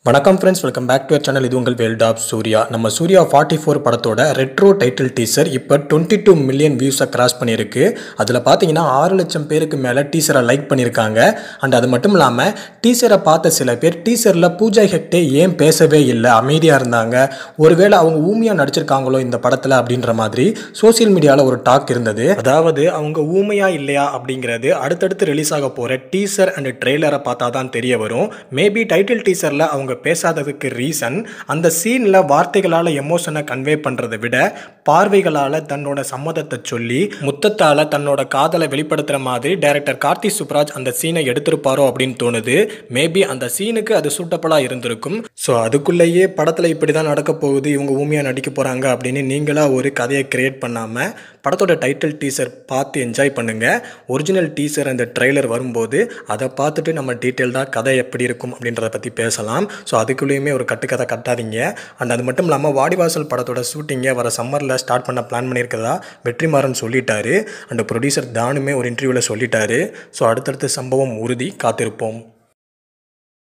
வணக்கம் friends, welcome back to channel. இது உங்கள் வேல்ட் ஆஃப் சூர்யா. நம்ம சூர்யா 44 படத்தோட ரெட்ரோ டைட்டில் டீசர் இப்போ 22 மில்லியன் வியூஸை கிராஸ் பண்ணியிருக்கு. அதில் பார்த்தீங்கன்னா 6 லட்சம் பேருக்கு மேலே டீசரை லைக் பண்ணியிருக்காங்க. அண்ட் அது மட்டும் இல்லாமல் டீசரை பார்த்த சில பேர் டீசரில் பூஜா ஹெக்டே ஏன் பேசவே இல்லை, அமைதியாக இருந்தாங்க, ஒருவேளை அவங்க ஊமையாக நடிச்சிருக்காங்களோ இந்த படத்தில் அப்படின்ற மாதிரி சோசியல் மீடியாவில் ஒரு டாக் இருந்தது. அதாவது அவங்க ஊமையா இல்லையா அப்படிங்கிறது அடுத்தடுத்து ரிலீஸ் ஆக போகிற டீசர் அண்ட் ட்ரெய்லரை பார்த்தா தான் தெரிய வரும். மேபி டைட்டில் டீசரில் அவங்க பேசாததுக்கு ரீசன் அந்த சீன்ல வார்த்தைகளால் எமோஷனை கன்வே பண்றதை விட பார்வைகளால் தன்னோட சம்மதத்தை சொல்லி முத்தத்தால் தன்னோட காதலை வெளிப்படுத்துற மாதிரி டைரக்டர் கார்த்தி சுப்ராஜ் அந்த சீனை எடுத்திருப்பாரோ அப்படின்னு தோணுது. மேபி அந்த சீனுக்கு அது சூட்டபிளா இருந்திருக்கும். ஸோ அதுக்குள்ளேயே படத்தில் இப்படி தான் நடக்க போகுது, இவங்க ஊமையாக நடிக்க போகிறாங்க அப்படின்னு நீங்களா ஒரு கதையை கிரியேட் பண்ணாமல் படத்தோட டைட்டில் டீசர் பார்த்து என்ஜாய் பண்ணுங்கள். ஒரிஜினல் டீசர் அந்த ட்ரெய்லர் வரும்போது அதை பார்த்துட்டு நம்ம டீட்டெயில்டாக கதை எப்படி இருக்கும் அப்படின்றத பற்றி பேசலாம். ஸோ அதுக்குள்ளேயுமே ஒரு கட்டுக்கதை கட்டாதீங்க. அண்ட் அது மட்டும் இல்லாமல் வாடிவாசல் படத்தோட ஷூட்டிங்கை வர சம்மரில் ஸ்டார்ட் பண்ண பிளான் பண்ணியிருக்கிறதா வெற்றிமாறன் சொல்லிட்டாரு. அண்ட் ப்ரொடியூசர் தானுமே ஒரு இன்டர்வியூவில் சொல்லிட்டாரு. ஸோ அடுத்தடுத்த சம்பவம் உறுதி, காத்திருப்போம்.